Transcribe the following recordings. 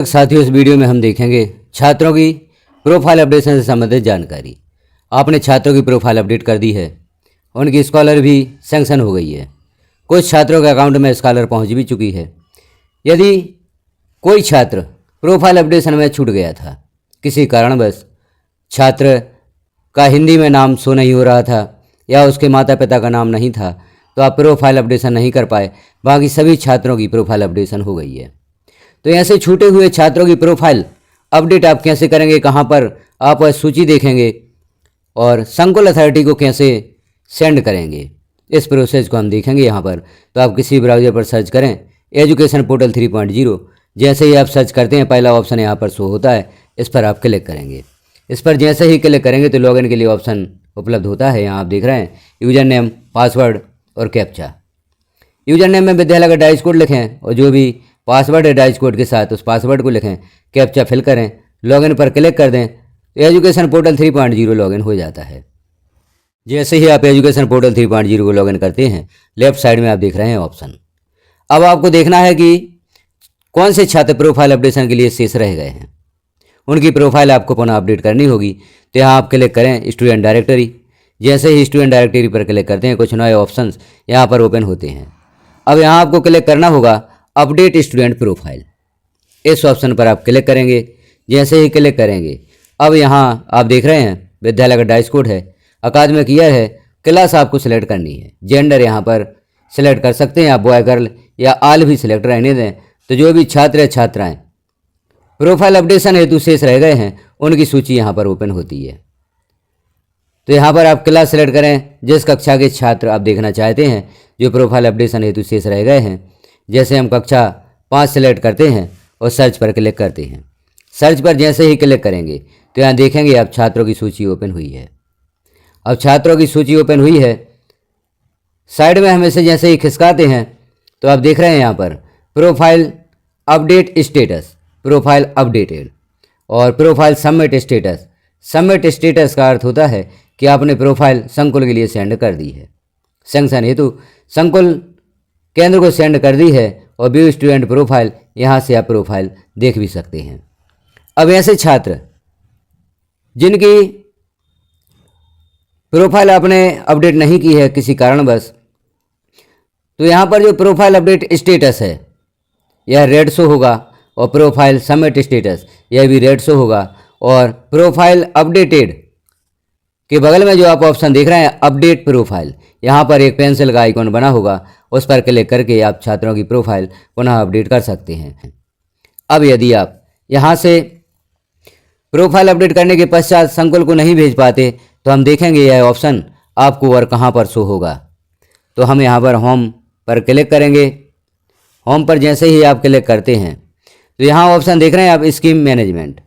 साथियों, इस वीडियो में हम देखेंगे छात्रों की प्रोफाइल अपडेशन से संबंधित जानकारी। आपने छात्रों की प्रोफाइल अपडेट कर दी है, उनकी स्कॉलर भी सैंक्शन हो गई है। कुछ छात्रों के अकाउंट में स्कॉलर पहुंच भी चुकी है। यदि कोई छात्र प्रोफाइल अपडेशन में छूट गया था, किसी कारणवश छात्र का हिंदी में नाम शो नहीं हो रहा था या उसके माता पिता का नाम नहीं था, तो आप प्रोफाइल अपडेशन नहीं कर पाए। बाकी सभी छात्रों की प्रोफाइल अपडेशन हो गई है। तो ऐसे छूटे हुए छात्रों की प्रोफाइल अपडेट आप कैसे करेंगे, कहाँ पर आप सूची देखेंगे और संकुल अथॉरिटी को कैसे सेंड करेंगे, इस प्रोसेस को हम देखेंगे यहाँ पर। तो आप किसी ब्राउज़र पर सर्च करें एजुकेशन पोर्टल 3.0। जैसे ही आप सर्च करते हैं, पहला ऑप्शन यहाँ पर शो होता है, इस पर आप क्लिक करेंगे। इस पर जैसे ही क्लिक करेंगे तो लॉगिन के लिए ऑप्शन उपलब्ध होता है। यहाँ आप देख रहे हैं यूज़र नेम, पासवर्ड और कैप्चा। यूज़र नेम में विद्यालय का डाइस कोड लिखें और जो भी पासवर्ड है डाइस कोड के साथ उस पासवर्ड को लिखें, कैप्चा फिल करें, लॉगिन पर क्लिक कर दें तो एजुकेशन पोर्टल 3.0 लॉगिन हो जाता है। जैसे ही आप एजुकेशन पोर्टल 3.0 को लॉगिन करते हैं, लेफ्ट साइड में आप देख रहे हैं ऑप्शन। अब आपको देखना है कि कौन से छात्र प्रोफाइल अपडेशन के लिए शेष रह गए हैं। उनकी प्रोफाइल आपको पुनः अपडेट करनी होगी। तो यहाँ आप क्लिक करें स्टूडेंट डायरेक्टरी। जैसे ही स्टूडेंट डायरेक्टरी पर क्लिक करते हैं, कुछ नए ऑप्शंस यहाँ पर ओपन होते हैं। अब यहाँ आपको क्लिक करना होगा अपडेट स्टूडेंट प्रोफाइल। इस ऑप्शन पर आप क्लिक करेंगे। जैसे ही क्लिक करेंगे, अब यहाँ आप देख रहे हैं विद्यालय का डाइस कोड है, अकादमिक ईयर है, क्लास आपको सिलेक्ट करनी है, जेंडर यहाँ पर सिलेक्ट कर सकते हैं आप, बॉय गर्ल या आल भी सिलेक्ट रहने दें। तो जो भी छात्र या छात्राएँ प्रोफाइल अपडेशन हेतु शेष रह गए हैं, उनकी सूची यहाँ पर ओपन होती है। तो यहाँ पर आप क्लास सेलेक्ट करें, जिस कक्षा के छात्र आप देखना चाहते हैं जो प्रोफाइल अपडेशन हेतु शेष रह गए हैं। जैसे हम कक्षा 5 सेलेक्ट करते हैं और सर्च पर क्लिक करते हैं। सर्च पर जैसे ही क्लिक करेंगे तो यहाँ देखेंगे अब छात्रों की सूची ओपन हुई है। अब छात्रों की सूची ओपन हुई है, साइड में हम इसे जैसे ही खिसकाते हैं तो आप देख रहे हैं यहाँ पर profile update status, profile updated और profile submit status. Submit status का अर्थ होता है कि आपने प्रोफाइल संकुल के लिए सेंड कर दी है, सैंक्शन हेतु संकुल केंद्र को सेंड कर दी है। और व्यू स्टूडेंट प्रोफाइल, यहाँ से आप प्रोफाइल देख भी सकते हैं। अब ऐसे छात्र जिनकी प्रोफाइल आपने अपडेट नहीं की है किसी कारणवश, तो यहाँ पर जो प्रोफाइल अपडेट स्टेटस है यह रेड शो होगा और प्रोफाइल सबमिट स्टेटस यह भी रेड शो होगा। और प्रोफाइल अपडेटेड के बगल में जो आप ऑप्शन देख रहे हैं अपडेट प्रोफाइल, यहाँ पर एक पेंसिल का आइकॉन बना होगा, उस पर क्लिक करके आप छात्रों की प्रोफाइल पुनः अपडेट कर सकते हैं। अब यदि आप यहाँ से प्रोफाइल अपडेट करने के पश्चात संकुल को नहीं भेज पाते, तो हम देखेंगे यह ऑप्शन आपको और कहाँ पर शो होगा। तो हम यहाँ पर होम पर क्लिक करेंगे। होम पर जैसे ही आप क्लिक करते हैं तो यहाँ ऑप्शन देख रहे हैं आप स्कीम मैनेजमेंट।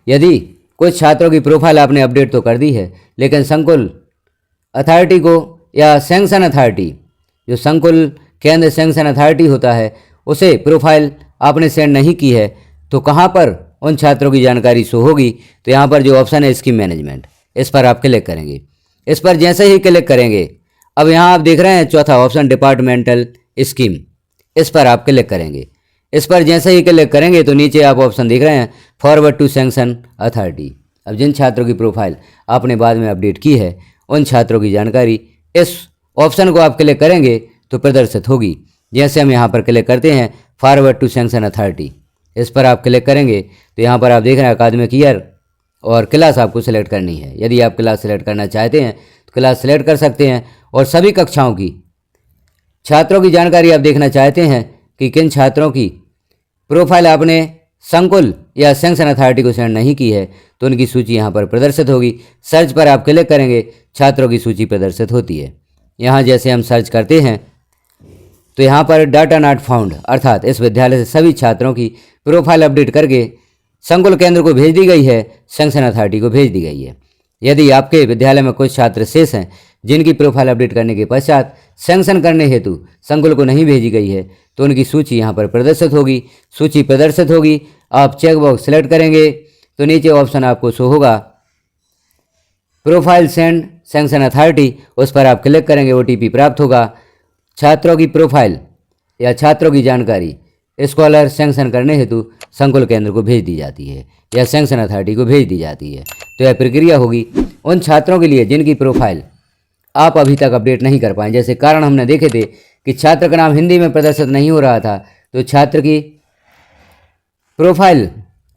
यदि कुछ छात्रों की प्रोफाइल आपने अपडेट तो कर दी है, लेकिन संकुल अथॉरिटी को या सैंक्शन अथॉरिटी, जो संकुल केंद्र सैंक्शन अथॉरिटी होता है, उसे प्रोफाइल आपने सेंड नहीं की है, तो कहाँ पर उन छात्रों की जानकारी शो होगी। तो यहाँ पर जो ऑप्शन है स्कीम मैनेजमेंट, इस पर आप क्लिक करेंगे। इस पर जैसे ही क्लिक करेंगे, अब यहाँ आप देख रहे हैं चौथा ऑप्शन डिपार्टमेंटल स्कीम, इस पर आप क्लिक करेंगे। इस पर जैसे ही क्लिक करेंगे तो नीचे आप ऑप्शन देख रहे हैं फॉरवर्ड टू सैंक्शन अथॉरिटी। अब जिन छात्रों की प्रोफाइल आपने बाद में अपडेट की है, उन छात्रों की जानकारी इस ऑप्शन को आप क्लिक करेंगे तो प्रदर्शित होगी। जैसे हम यहाँ पर क्लिक करते हैं फॉरवर्ड टू सैंक्शन अथॉरिटी, इस पर आप क्लिक करेंगे तो यहाँ पर आप देख रहे हैं अकादमिक ईयर और क्लास आपको सिलेक्ट करनी है। यदि आप क्लास सिलेक्ट करना चाहते हैं तो क्लास सिलेक्ट कर सकते हैं। और सभी कक्षाओं की छात्रों की जानकारी आप देखना चाहते हैं कि किन छात्रों की प्रोफाइल आपने संकुल या सैंक्शन अथॉरिटी को सेंड नहीं की है, तो उनकी सूची यहाँ पर प्रदर्शित होगी। सर्च पर आप क्लिक करेंगे, छात्रों की सूची प्रदर्शित होती है। यहाँ जैसे हम सर्च करते हैं तो यहाँ पर डाटा नॉट फाउंड, अर्थात इस विद्यालय से सभी छात्रों की प्रोफाइल अपडेट करके संकुल केंद्र को भेज दी गई है, सैंक्शन अथॉरिटी को भेज दी गई है। यदि आपके विद्यालय में कुछ छात्र शेष हैं जिनकी प्रोफाइल अपडेट करने के पश्चात सैंक्शन करने हेतु संकुल को नहीं भेजी गई है, तो उनकी सूची यहाँ पर प्रदर्शित होगी। सूची प्रदर्शित होगी, आप चेकबॉक्स सेलेक्ट करेंगे तो नीचे ऑप्शन आपको शो होगा प्रोफाइल सेंड सैंक्शन अथॉरिटी, उस पर आप क्लिक करेंगे, OTP प्राप्त होगा। छात्रों की प्रोफाइल या छात्रों की जानकारी स्कॉलर सैंक्शन करने हेतु संकुल केंद्र को भेज दी जाती है या सैंक्शन अथॉरिटी को भेज दी जाती है। तो यह प्रक्रिया होगी उन छात्रों के लिए जिनकी प्रोफाइल आप अभी तक अपडेट नहीं कर पाए। जैसे कारण हमने देखे थे कि छात्र का नाम हिंदी में प्रदर्शित नहीं हो रहा था, तो छात्र की प्रोफाइल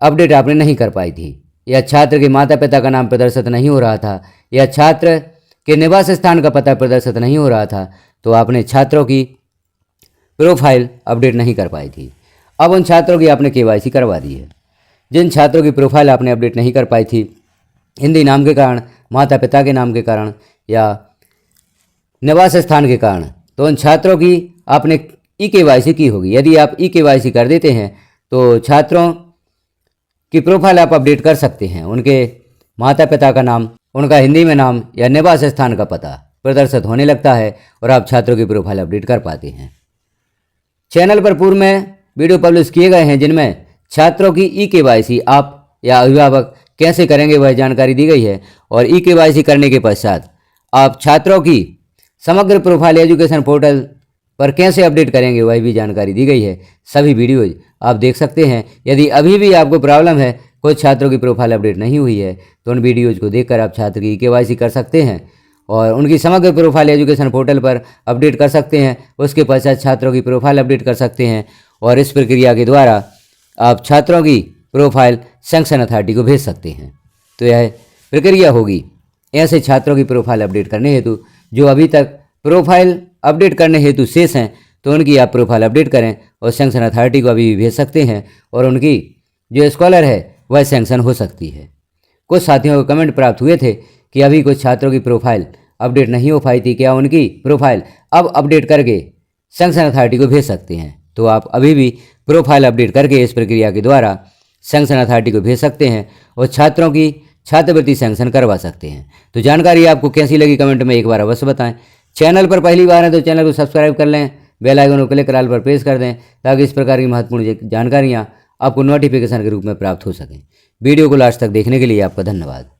अपडेट आपने नहीं कर पाई थी, या छात्र के माता पिता का नाम प्रदर्शित नहीं हो रहा था, या छात्र के निवास स्थान का पता प्रदर्शित नहीं हो रहा था, तो आपने छात्रों की प्रोफाइल अपडेट नहीं कर पाई थी। अब उन छात्रों की आपने KYC करवा दी है। जिन छात्रों की प्रोफाइल आपने अपडेट नहीं कर पाई थी हिंदी नाम के कारण, माता पिता के नाम के कारण या निवास स्थान के कारण, तो उन छात्रों की आपने eKYC की होगी। यदि आप eKYC कर देते हैं तो छात्रों की प्रोफाइल आप अपडेट कर सकते हैं। उनके माता पिता का नाम, उनका हिंदी में नाम या निवास स्थान का पता प्रदर्शित होने लगता है और आप छात्रों की प्रोफाइल अपडेट कर पाते हैं। चैनल पर पूर्व में वीडियो पब्लिश किए गए हैं जिनमें छात्रों की eKYC आप या अभिभावक कैसे करेंगे वह जानकारी दी गई है, और eKYC करने के पश्चात आप छात्रों की समग्र प्रोफाइल एजुकेशन पोर्टल पर कैसे अपडेट करेंगे वह भी जानकारी दी गई है। सभी वीडियोज आप देख सकते हैं। यदि अभी भी आपको प्रॉब्लम है, कुछ छात्रों की प्रोफाइल अपडेट नहीं हुई है, तो उन वीडियोज़ को देखकर आप छात्र की eKYC कर सकते हैं और उनकी समग्र प्रोफाइल एजुकेशन पोर्टल पर अपडेट कर सकते हैं। उसके पश्चात छात्रों की प्रोफाइल अपडेट कर सकते हैं और इस प्रक्रिया के द्वारा आप छात्रों की प्रोफाइल सैंक्शन अथॉरिटी को भेज सकते हैं। तो यह प्रक्रिया होगी ऐसे छात्रों की प्रोफाइल अपडेट करने हेतु जो अभी तक प्रोफाइल अपडेट करने हेतु शेष हैं, तो उनकी आप प्रोफाइल अपडेट करें और सैंक्शन अथॉरिटी को अभी भी भेज सकते हैं और उनकी जो स्कॉलर है वह सैंक्शन हो सकती है। कुछ साथियों को कमेंट प्राप्त हुए थे कि अभी कुछ छात्रों की प्रोफाइल अपडेट नहीं हो पाई थी, क्या उनकी प्रोफाइल अब अपडेट करके सैंक्शन अथॉरिटी को भेज सकते हैं? तो आप अभी भी प्रोफाइल अपडेट करके इस प्रक्रिया के द्वारा सैंक्शन अथॉरिटी को भेज सकते हैं और छात्रों की छात्रवृत्ति सैंक्शन करवा सकते हैं। तो जानकारी आपको कैसी लगी कमेंट में एक बार अवश्य बताएं। चैनल पर पहली बार है तो चैनल को सब्सक्राइब कर लें, बेल आइकन को क्लिक कर ऑल पर प्रेस कर दें ताकि इस प्रकार की महत्वपूर्ण जानकारियाँ आपको नोटिफिकेशन के रूप में प्राप्त हो सकें। वीडियो को लास्ट तक देखने के लिए आपका धन्यवाद।